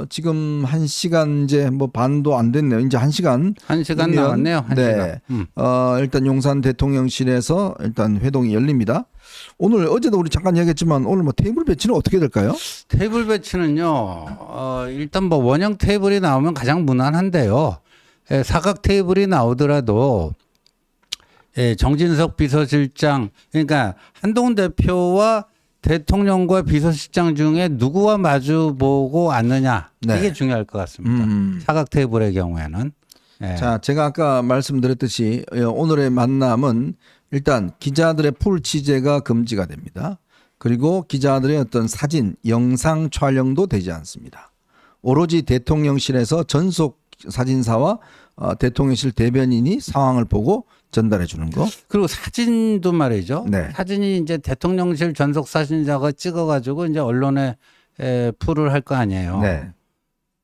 지금 1시간 이제 뭐 반도 안 됐네요. 이제 1시간. 1시간 남았네요. 1시간. 네. 일단 용산 대통령실에서 일단 회동이 열립니다. 오늘 어제도 우리 잠깐 얘기했지만 오늘 뭐 테이블 배치는 어떻게 될까요? 테이블 배치는요. 일단 뭐 원형 테이블이 나오면 가장 무난한데요. 사각 테이블이 나오더라도 정진석 비서실장, 그러니까 한동훈 대표와 대통령과 비서실장 중에 누구와 마주보고 앉느냐, 네. 이게 중요할 것 같습니다. 사각 테이블의 경우에는. 자, 제가 아까 말씀드렸듯이 오늘의 만남은 일단 기자들의 풀 취재가 금지가 됩니다. 그리고 기자들의 어떤 사진, 영상 촬영도 되지 않습니다. 오로지 대통령실에서 전속 사진사와 대통령실 대변인이 상황을 보고 전달해 주는 거. 그리고 사진도 말이죠. 네. 사진이 이제 대통령실 전속 사진자가 찍어가지고 이제 언론에 풀을 할 거 아니에요. 네.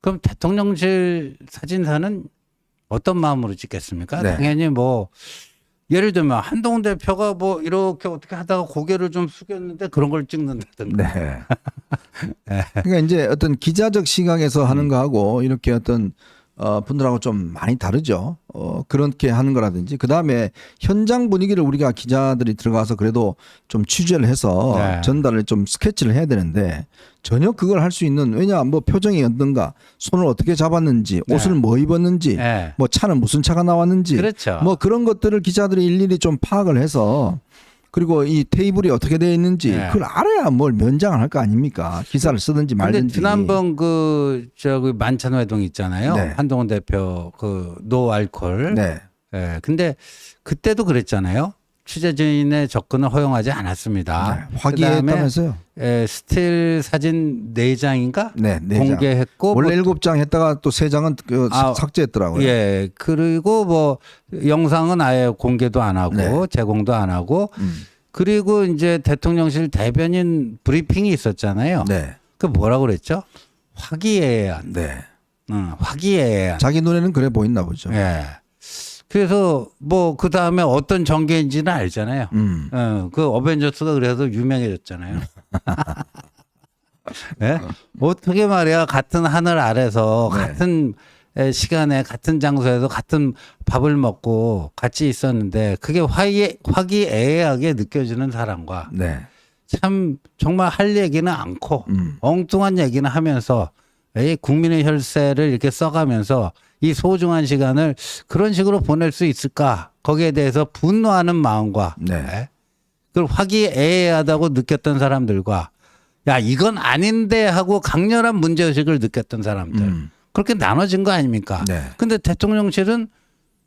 그럼 대통령실 사진사는 어떤 마음으로 찍겠습니까? 네. 당연히 뭐 예를 들면 한동훈 대표가 뭐 이렇게 어떻게 하다가 고개를 좀 숙였는데 그런 걸 찍는다든가. 네. 그러니까 이제 어떤 기자적 시각에서 하는 거하고 이렇게 어떤 분들하고 좀 많이 다르죠. 그렇게 하는 거라든지 그다음에 현장 분위기를 우리가 기자들이 들어가서 그래도 좀 취재를 해서 네. 전달을 좀 스케치를 해야 되는데 전혀 그걸 할 수 있는 왜냐 뭐 표정이 어떤가 손을 어떻게 잡았는지 옷을 네. 뭐 입었는지 네. 뭐 차는 무슨 차가 나왔는지 그렇죠. 뭐 그런 것들을 기자들이 일일이 좀 파악을 해서 그리고 이 테이블이 어떻게 되어 있는지 네. 그걸 알아야 뭘 면장을 할 거 아닙니까? 기사를 쓰든지 근데 말든지. 지난번 저기 만찬 회동 있잖아요. 네. 한동훈 대표 노 알콜. 네. 근데 그때도 그랬잖아요. 취재진의 접근을 허용하지 않았습니다. 네. 화기애애했다면서요? 스틸 사진 4장인가? 네, 4장. 공개했고 원래 7장 했다가 또 3장은 삭제했더라고요. 예. 그리고 뭐 영상은 아예 공개도 안 하고 네. 제공도 안 하고 그리고 이제 대통령실 대변인 브리핑이 있었잖아요. 네. 그 뭐라고 그랬죠? 화기애애한. 네. 화기애애한. 자기 눈에는 그래 보였나 보죠. 예. 그래서 뭐 그 다음에 어떤 전개인지는 알잖아요. 그 어벤져스가 그래서 유명해졌잖아요. 네? 어떻게 말이야 같은 하늘 아래서 네. 같은 시간에 같은 장소에서 같은 밥을 먹고 같이 있었는데 그게 화기애애하게 느껴지는 사람과 네. 참 정말 할 얘기는 않고 엉뚱한 얘기는 하면서 국민의 혈세를 이렇게 써가면서 이 소중한 시간을 그런 식으로 보낼 수 있을까? 거기에 대해서 분노하는 마음과 네. 그걸 화기애애하다고 느꼈던 사람들과 야 이건 아닌데 하고 강렬한 문제의식을 느꼈던 사람들 그렇게 나눠진 거 아닙니까? 네. 근데 대통령실은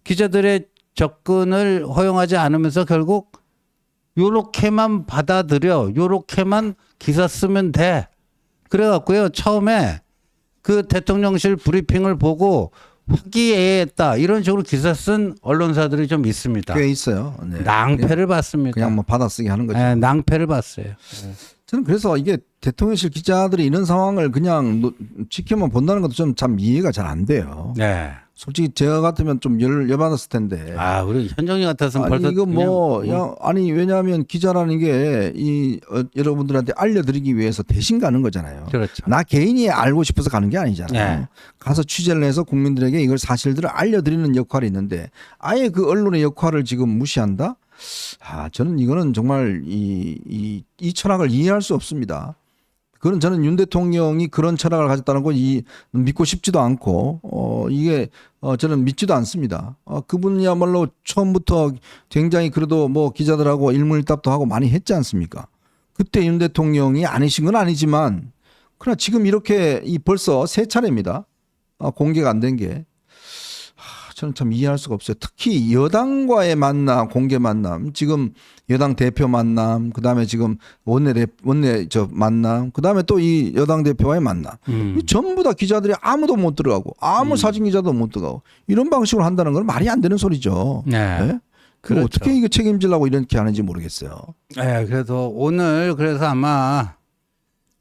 기자들의 접근을 허용하지 않으면서 결국 요렇게만 받아들여 요렇게만 기사 쓰면 돼. 그래갖고요 처음에 그 대통령실 브리핑을 보고 화기애애했다 이런 식으로 기사 쓴 언론사들이 좀 있습니다. 꽤 있어요. 네. 낭패를 봤습니다. 그냥 뭐 받아쓰기 하는 거죠. 네, 낭패를 봤어요. 저는 그래서 이게 대통령실 기자들이 이런 상황을 그냥 지켜만 본다는 것도 좀 참 이해가 잘 안 돼요. 네. 솔직히 제가 같으면 좀 열받았을 텐데. 아, 우리 현정이 같았으면 벌써 이거 뭐, 그냥, 아니, 왜냐하면 기자라는 게 여러분들한테 알려드리기 위해서 대신 가는 거잖아요. 그렇죠. 나 개인이 알고 싶어서 가는 게 아니잖아요. 네. 가서 취재를 해서 국민들에게 이걸 사실들을 알려드리는 역할이 있는데 아예 그 언론의 역할을 지금 무시한다? 저는 이거는 정말 이 철학을 이해할 수 없습니다. 그건 저는 윤 대통령이 그런 철학을 가졌다는 거 믿고 싶지도 않고 이게 저는 믿지도 않습니다. 그분이야말로 처음부터 굉장히 그래도 뭐 기자들하고 일문일답도 하고 많이 했지 않습니까? 그때 윤 대통령이 아니신 건 아니지만 그러나 지금 이렇게 벌써 3차례입니다. 공개가 안 된 게. 저는 참 이해할 수가 없어요. 특히 여당과의 만남, 공개 만남, 지금 여당 대표 만남, 그 다음에 지금 원내 만남, 그 다음에 또 이 여당 대표와의 만남. 이 전부 다 기자들이 아무도 못 들어가고, 아무 사진 기자도 못 들어가고, 이런 방식으로 한다는 건 말이 안 되는 소리죠. 네. 네? 그렇죠. 어떻게 이거 책임지려고 이렇게 하는지 모르겠어요. 네, 그래서 오늘 그래서 아마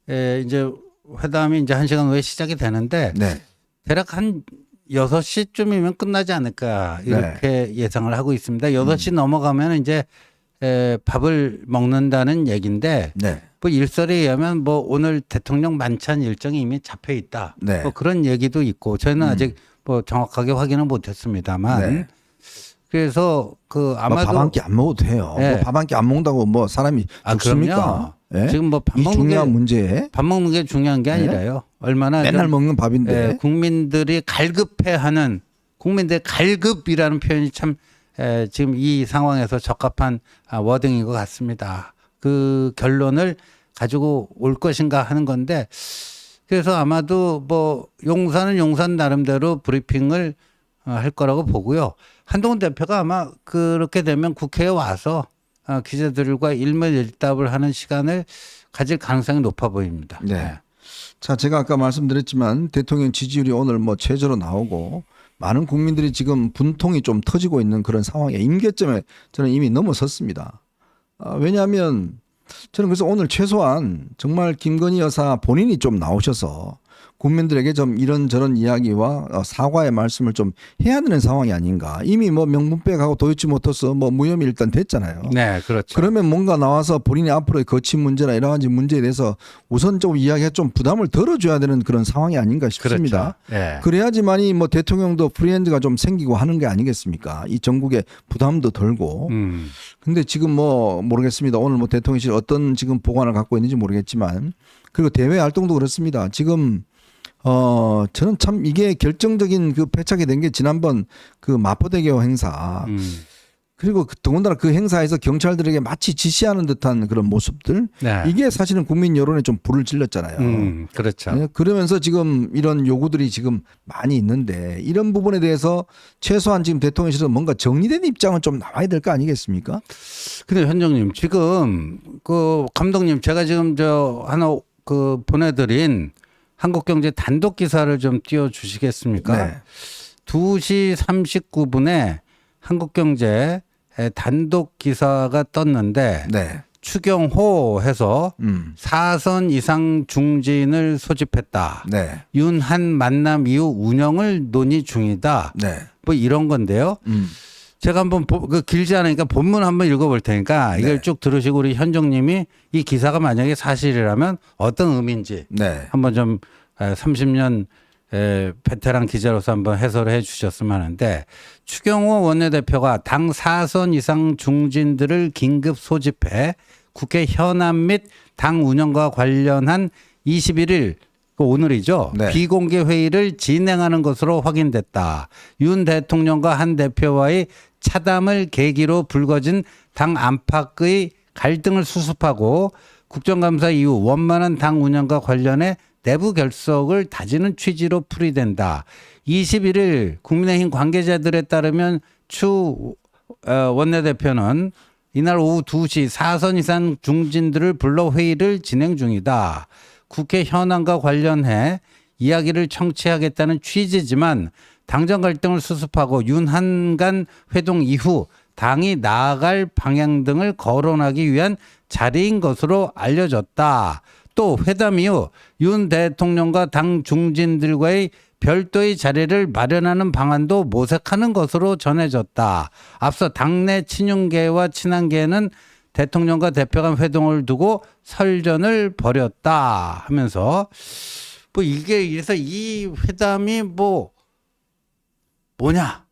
이제 회담이 이제 1시간 후에 시작이 되는데 네. 대략 한 6시쯤이면 끝나지 않을까 이렇게 예상을 하고 있습니다. 6시 넘어가면 이제 밥을 먹는다는 얘기인데 네. 뭐 일설에 의하면 뭐 오늘 대통령 만찬 일정이 이미 잡혀 있다. 네. 뭐 그런 얘기도 있고 저희는 아직 뭐 정확하게 확인은 못했습니다만 네. 그래서 그 아마도 밥 한 끼 안 먹어도 돼요. 네. 뭐 밥 한 끼 안 먹는다고 뭐 사람이 죽습니까? 그럼요. 예? 지금 뭐 밥 이 먹는 중요한 게 문제에 밥 먹는 게 중요한 게 아니라요. 얼마나 맨날 좀, 먹는 밥인데. 국민들이 갈급해하는 국민들의 갈급이라는 표현이 참 지금 이 상황에서 적합한 워딩인 것 같습니다. 그 결론을 가지고 올 것인가 하는 건데 그래서 아마도 뭐 용산은 용산 나름대로 브리핑을 할 거라고 보고요. 한동훈 대표가 아마 그렇게 되면 국회에 와서 기자들과 일면일답을 하는 시간을 가질 가능성이 높아 보입니다. 네. 자, 제가 아까 말씀드렸지만 대통령 지지율이 오늘 뭐 최저로 나오고 많은 국민들이 지금 분통이 좀 터지고 있는 그런 상황에 임계점에 저는 이미 넘어섰습니다. 왜냐하면 저는 그래서 오늘 최소한 정말 김건희 여사 본인이 좀 나오셔서 국민들에게 좀 이런저런 이야기와 사과의 말씀을 좀 해야 되는 상황이 아닌가. 이미 뭐 명분백하고 도이치모터스 뭐 무혐의 일단 됐잖아요. 네, 그렇죠. 그러면 뭔가 나와서 본인이 앞으로의 거친 문제나 여러 가지 문제에 대해서 우선적으로 이야기해 좀 부담을 덜어줘야 되는 그런 상황이 아닌가 싶습니다. 그렇죠. 네. 그래야지만이 뭐 대통령도 프리핸드가 좀 생기고 하는 게 아니겠습니까? 이 전국에 부담도 덜고. 근데 지금 뭐 모르겠습니다. 오늘 뭐 대통령실 어떤 지금 보관을 갖고 있는지 모르겠지만 그리고 대외 활동도 그렇습니다. 지금 저는 참 이게 결정적인 그 패착이 된 게 지난번 그 마포대교 행사 그리고 더군다나 그 행사에서 경찰들에게 마치 지시하는 듯한 그런 모습들 네. 이게 사실은 국민 여론에 좀 불을 질렀잖아요. 그렇죠. 네, 그러면서 지금 이런 요구들이 지금 많이 있는데 이런 부분에 대해서 최소한 지금 대통령실에서 뭔가 정리된 입장은 좀 나와야 될 거 아니겠습니까? 근데 현정님 지금 그 감독님 제가 지금 저 하나 그 보내드린 한국경제 단독 기사를 좀 띄워주시겠습니까? 네. 2시 39분에 한국경제 단독 기사가 떴는데 네. 추경호 해서 4선 이상 중진을 소집했다. 네. 윤한 만남 이후 운영을 논의 중이다. 네. 뭐 이런 건데요. 제가 한번 그 길지 않으니까 본문 한번 읽어볼 테니까 이걸 네. 쭉 들으시고 우리 현정님이 이 기사가 만약에 사실이라면 어떤 의미인지 네. 한번 좀 30년 베테랑 기자로서 한번 해설을 해 주셨으면 하는데 추경호 원내대표가 당 4선 이상 중진들을 긴급 소집해 국회 현안 및 당 운영과 관련한 21일 오늘이죠. 네. 비공개 회의를 진행하는 것으로 확인됐다. 윤 대통령과 한 대표와의 차담을 계기로 불거진 당 안팎의 갈등을 수습하고 국정감사 이후 원만한 당 운영과 관련해 내부 결석을 다지는 취지로 풀이된다. 21일 국민의힘 관계자들에 따르면 추 원내대표는 이날 오후 2시 4선 이상 중진들을 불러 회의를 진행 중이다. 국회 현안과 관련해 이야기를 청취하겠다는 취지지만 당정 갈등을 수습하고 윤한간 회동 이후 당이 나아갈 방향 등을 거론하기 위한 자리인 것으로 알려졌다. 또 회담 이후 윤 대통령과 당 중진들과의 별도의 자리를 마련하는 방안도 모색하는 것으로 전해졌다. 앞서 당내 친윤계와 친한계는 대통령과 대표 간 회동을 두고 설전을 벌였다 하면서 뭐 이게 그래서 이 회담이 뭐냐?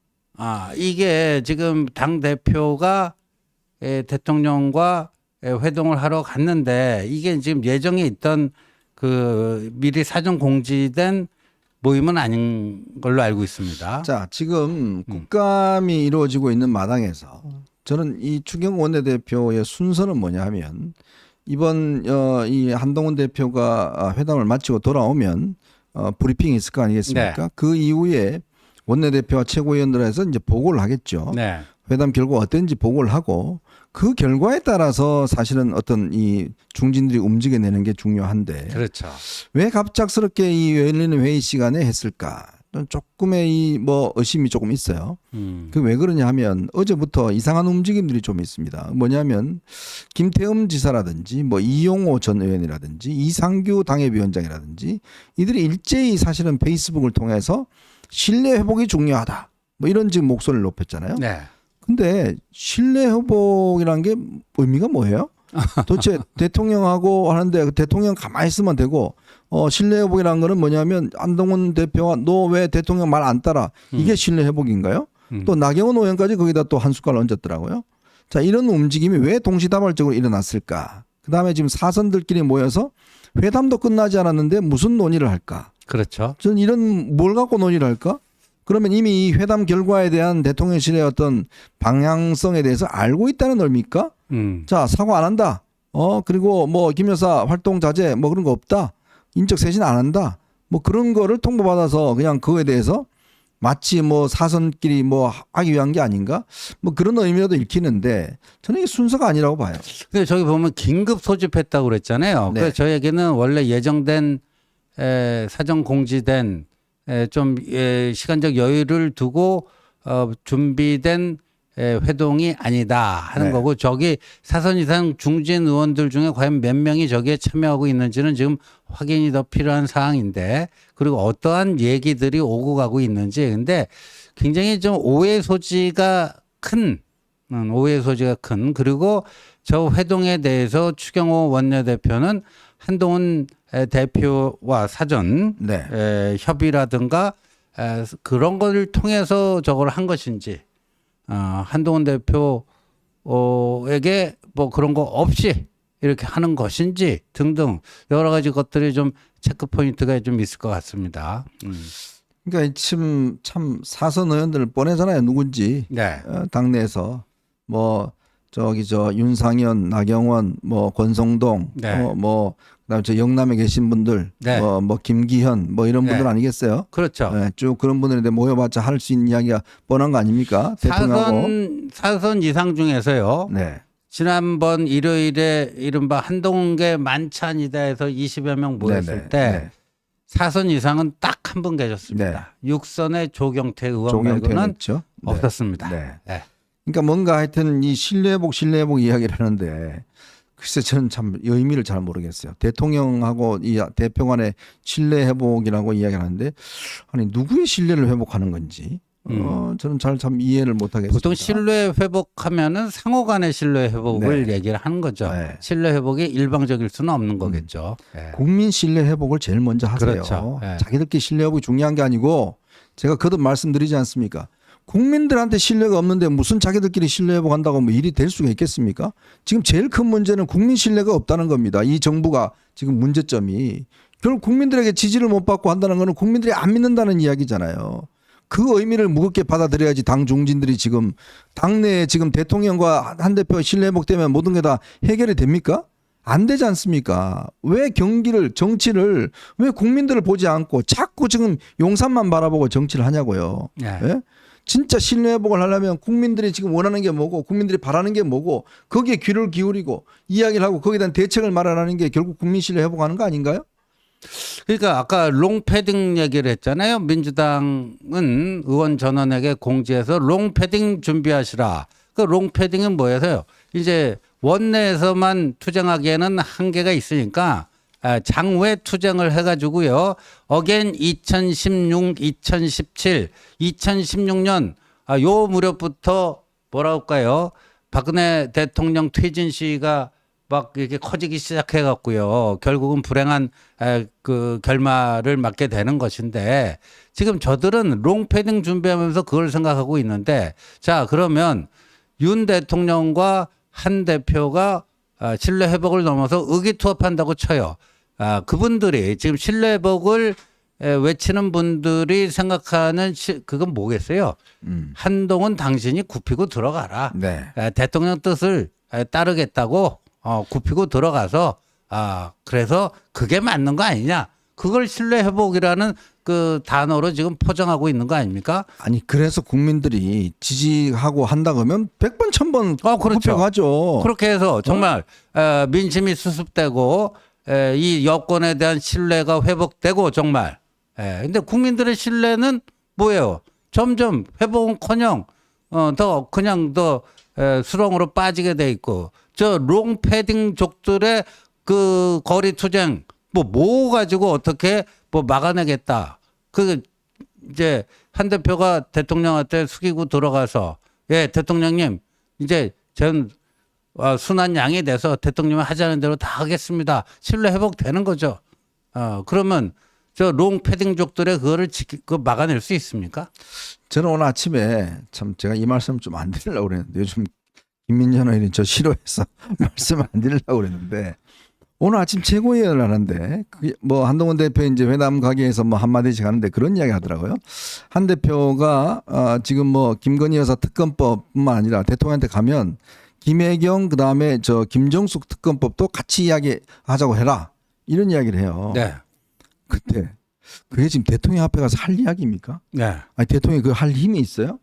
이게 지금 당 대표가 대통령과 회동을 하러 갔는데 이게 지금 예정에 있던 그 미리 사전 공지된 모임은 아닌 걸로 알고 있습니다. 자, 지금 국감이 이루어지고 있는 마당에서 저는 이 추경호 원내대표의 순서는 뭐냐 하면 이번 이 한동훈 대표가 회담을 마치고 돌아오면 브리핑이 있을 거 아니겠습니까? 네. 그 이후에 원내대표와 최고위원들에서 이제 보고를 하겠죠. 네. 회담 결과 어땠는지 보고를 하고 그 결과에 따라서 사실은 어떤 이 중진들이 움직여내는 게 중요한데 그렇죠. 왜 갑작스럽게 이 열리는 회의 시간에 했을까? 조금의 이 뭐 의심이 조금 있어요. 그 왜 그러냐 하면 어제부터 이상한 움직임들이 좀 있습니다. 뭐냐면 김태흠 지사라든지 뭐 이용호 전 의원이라든지 이상규 당협위원장이라든지 이들이 일제히 사실은 페이스북을 통해서 신뢰 회복이 중요하다. 뭐 이런 지금 목소리를 높였잖아요. 네. 근데 신뢰 회복이라는 게 의미가 뭐예요? 도대체 대통령하고 하는데 그 대통령 가만히 있으면 되고 신뢰 회복이라는 거는 뭐냐면 한동훈 대표가 너 왜 대통령 말 안 따라 이게 신뢰 회복인가요? 또 나경원 의원까지 거기다 또 한 숟갈 얹었더라고요. 자, 이런 움직임이 왜 동시다발적으로 일어났을까? 그다음에 지금 사선들끼리 모여서 회담도 끝나지 않았는데 무슨 논의를 할까? 그렇죠. 저는 이런 뭘 갖고 논의를 할까? 그러면 이미 이 회담 결과에 대한 대통령실의 어떤 방향성에 대해서 알고 있다는 의미입니까? 자, 사과 안 한다. 그리고 뭐 김 여사 활동 자제 뭐 그런 거 없다. 인적 쇄신 안 한다. 뭐 그런 거를 통보받아서 그냥 그거에 대해서 마치 뭐 사선끼리 뭐 하기 위한 게 아닌가? 뭐 그런 의미라도 읽히는데 저는 이게 순서가 아니라고 봐요. 근데 저기 보면 긴급 소집했다고 그랬잖아요. 네. 그래서 저에게는 원래 예정된 사전 공지된 좀 시간적 여유를 두고 준비된 회동이 아니다 하는 네. 거고 저기 사선 이상 중진 의원들 중에 과연 몇 명이 저기에 참여하고 있는지는 지금 확인이 더 필요한 사항인데 그리고 어떠한 얘기들이 오고 가고 있는지 근데 굉장히 좀 오해 소지가 큰 그리고 저 회동에 대해서 추경호 원내대표는 한동훈 대표와 사전 네. 협의라든가 그런 걸 통해서 저걸 한 것인지 한동훈 대표에게 뭐 그런 거 없이 이렇게 하는 것인지 등등 여러 가지 것들이 좀 체크 포인트가 좀 있을 것 같습니다. 그러니까 참 사선 의원들을 뻔하잖아요. 누군지. 네. 당내에서 뭐 저기 저 윤상현, 나경원, 뭐 권성동, 네. 뭐 그다음에 저 영남에 계신 분들, 네. 뭐 김기현, 뭐 이런 분들 네. 아니겠어요? 그렇죠. 네, 쭉 그런 분들인데 모여봤자 할 수 있는 이야기가 뻔한 거 아닙니까? 대통령하고. 사선 이상 중에서요. 네. 지난번 일요일에 이른바 한동훈계 만찬이다 해서 20여 명 모였을 네네. 때 네. 사선 이상은 딱 한 분 계셨습니다. 육선의 조경태 의원 조경태 말고는 있죠. 네. 없었습니다. 네. 네. 그러니까 뭔가 하여튼 이 신뢰회복 이야기를 하는데 글쎄 저는 참 의미를 잘 모르겠어요. 대통령하고 이 대표 간의 신뢰 회복이라고 이야기를 하는데 아니 누구의 신뢰를 회복하는 건지 저는 참 이해를 못 하겠습니다. 보통 신뢰 회복하면은 상호 간의 신뢰 회복을 네. 얘기를 하는 거죠. 네. 신뢰 회복이 일방적일 수는 없는 거겠죠. 네. 국민 신뢰 회복을 제일 먼저 하세요. 그렇죠. 네. 자기들끼리 신뢰 회복이 중요한 게 아니고 제가 거듭 말씀드리지 않습니까? 국민들한테 신뢰가 없는데 무슨 자기들끼리 신뢰 회복한다고 뭐 일이 될 수가 있겠습니까? 지금 제일 큰 문제는 국민 신뢰가 없다는 겁니다. 이 정부가 지금 문제점이 결국 국민들에게 지지를 못 받고 한다는 것은 국민들이 안 믿는다는 이야기잖아요. 그 의미를 무겁게 받아들여야지 당 중진들이 지금 당내에 지금 대통령과 한 대표 신뢰 회복되면 모든 게 다 해결이 됩니까? 안 되지 않습니까? 왜 정치를 왜 국민들을 보지 않고 자꾸 지금 용산만 바라보고 정치를 하냐고요. 네. 예? 진짜 신뢰 회복을 하려면 국민들이 지금 원하는 게 뭐고 국민들이 바라는 게 뭐고 거기에 귀를 기울이고 이야기를 하고 거기에 대한 대책을 마련하는 게 결국 국민 신뢰 회복하는 거 아닌가요? 그러니까 아까 롱패딩 얘기를 했잖아요. 민주당은 의원 전원에게 공지해서 롱패딩 준비하시라. 그 롱패딩은 뭐예요? 이제 원내에서만 투쟁하기에는 한계가 있으니까 장외 투쟁을 해가지고요. 어겐 2016, 2017, 2016년 요 무렵부터 뭐라 할까요? 박근혜 대통령 퇴진 시위가 막 이렇게 커지기 시작해 갖고요. 결국은 불행한 그 결말을 맞게 되는 것인데 지금 저들은 롱패딩 준비하면서 그걸 생각하고 있는데 자, 그러면 윤 대통령과 한 대표가 신뢰 회복을 넘어서 의기투합한다고 쳐요. 그분들이 지금 신뢰 회복을 외치는 분들이 생각하는 그건 뭐겠어요? 한동훈 당신이 굽히고 들어가라. 네. 대통령 뜻을 따르겠다고 굽히고 들어가서 그래서 그게 맞는 거 아니냐? 그걸 신뢰 회복이라는 그 단어로 지금 포장하고 있는 거 아닙니까? 아니 그래서 국민들이 지지하고 한다 그러면 100번 1000번 그렇죠. 가죠. 그렇게 해서 정말 민심이 수습되고 이 여권에 대한 신뢰가 회복되고 정말. 근데 국민들의 신뢰는 뭐예요? 점점 회복은커녕 더 그냥 더 수렁으로 빠지게 돼 있고 저 롱패딩족들의 그 거리 투쟁 뭐 가지고 어떻게 뭐 막아내겠다. 그 이제 한 대표가 대통령한테 숙이고 들어가서 예, 대통령님 이제 전 순한 양이 돼서 대통령이 하자는 대로 다 하겠습니다. 신뢰 회복되는 거죠. 그러면 저 롱 패딩족들의 그거를 막아낼 수 있습니까? 저는 오늘 아침에 참 제가 이 말씀 좀 안 드리려고 그랬는데 요즘 김민전 의원이 저 싫어해서 말씀 안 드리려고 그랬는데 오늘 아침 최고위원을 하는데 그게 뭐 한동훈 대표 이제 회담 가게에서 뭐 한마디씩 하는데 그런 이야기 하더라고요. 한 대표가 지금 뭐 김건희 여사 특검법뿐만 아니라 대통령한테 가면 김혜경 그다음에 저 김정숙 특검법도 같이 이야기하자고 해라 이런 이야기를 해요. 네. 근데 그게 지금 대통령 앞에 가서 할 이야기입니까? 네. 아니 대통령이 그 할 힘이 있어요?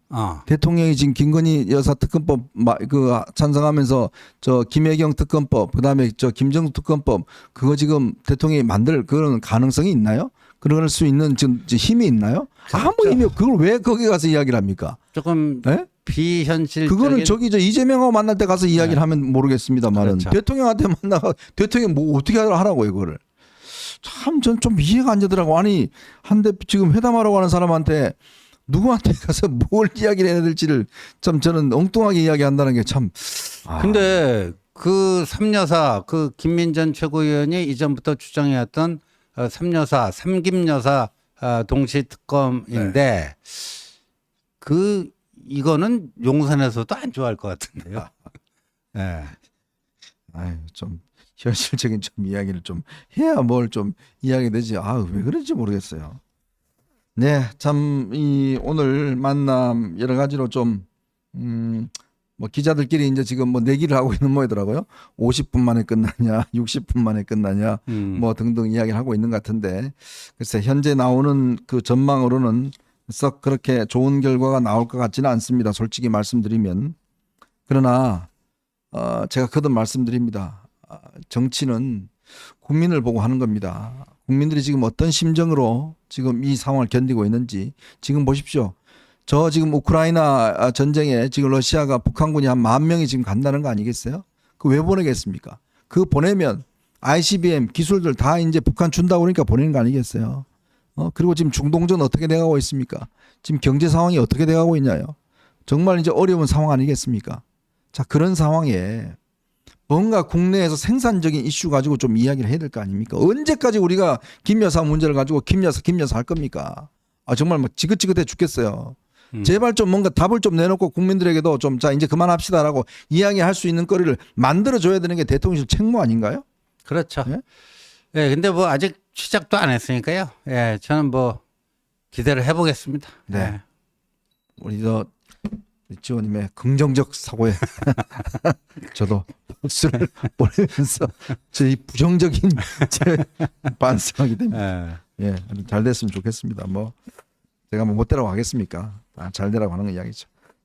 대통령이 지금 김건희 여사 특검법 그 찬성하면서 저 김혜경 특검법 그다음에 저 김정숙 특검법 그거 지금 대통령이 만들 그런 가능성이 있나요? 그럴 수 있는 지금 힘이 있나요? 아무 힘이 없. 그걸 왜 거기 가서 이야기를 합니까? 조금 네? 비현실적인. 그거는 저기 저 이재명하고 만날 때 가서 이야기를 네. 하면 모르겠습니다만은 그렇죠. 대통령한테 만나가 대통령 뭐 어떻게 하라고 이거를. 참 전 좀 이해가 안 되더라고. 아니 한대 지금 회담하러 가는 사람한테 누구한테 가서 뭘 이야기를 해야 될지를 참 저는 엉뚱하게 이야기한다는 게 참. 근데 그 삼여사 그 김민전 최고위원이 이전부터 주장해왔던 삼여사 삼김여사 동시 특검인데 그 이거는 용산에서도 안 좋아할 것 같은데요. 네. 아유 좀 현실적인 좀 이야기를 좀 해야 뭘 좀 이야기 되지. 왜 그런지 모르겠어요. 네, 참 이 오늘 만남 여러 가지로 좀 뭐 기자들끼리 이제 지금 뭐 내기를 하고 있는 모이더라고요. 50분 만에 끝나냐, 60분 만에 끝나냐, 뭐 등등 이야기를 하고 있는 것 같은데 글쎄 현재 나오는 그 전망으로는 썩 그렇게 좋은 결과가 나올 것 같지는 않습니다. 솔직히 말씀드리면. 그러나 제가 거듭 말씀드립니다. 정치는 국민을 보고 하는 겁니다. 국민들이 지금 어떤 심정으로 지금 이 상황을 견디고 있는지 지금 보십시오. 저 지금 우크라이나 전쟁에 지금 러시아가 북한군이 한 10,000명이 지금 간다는 거 아니겠어요? 그 왜 보내겠습니까? 그 보내면 ICBM 기술들 다 이제 북한 준다고 그러니까 보내는 거 아니겠어요? 그리고 지금 중동전 어떻게 돼가고 있습니까? 지금 경제 상황이 어떻게 돼가고 있냐요? 정말 이제 어려운 상황 아니겠습니까? 자, 그런 상황에 뭔가 국내에서 생산적인 이슈 가지고 좀 이야기를 해야 될 거 아닙니까? 언제까지 우리가 김 여사 문제를 가지고 김 여사 할 겁니까? 정말 뭐 지긋지긋해 죽겠어요. 제발 좀 뭔가 답을 좀 내놓고 국민들에게도 좀 자 이제 그만합시다라고 이야기할 수 있는 거리를 만들어줘야 되는 게 대통령실 책무 아닌가요? 그렇죠. 예? 예, 근데 뭐 아직 시작도 안 했으니까요. 예, 저는 뭐 기대를 해보겠습니다. 네. 예. 우리 지원님의 긍정적 사고에 저도 박수를 보내면서 저희 부정적인 제 반성하게 됩니다. 예. 잘 됐으면 좋겠습니다. 뭐 제가 뭐 못되라고 하겠습니까? 잘 되라고 하는 거 이야기죠.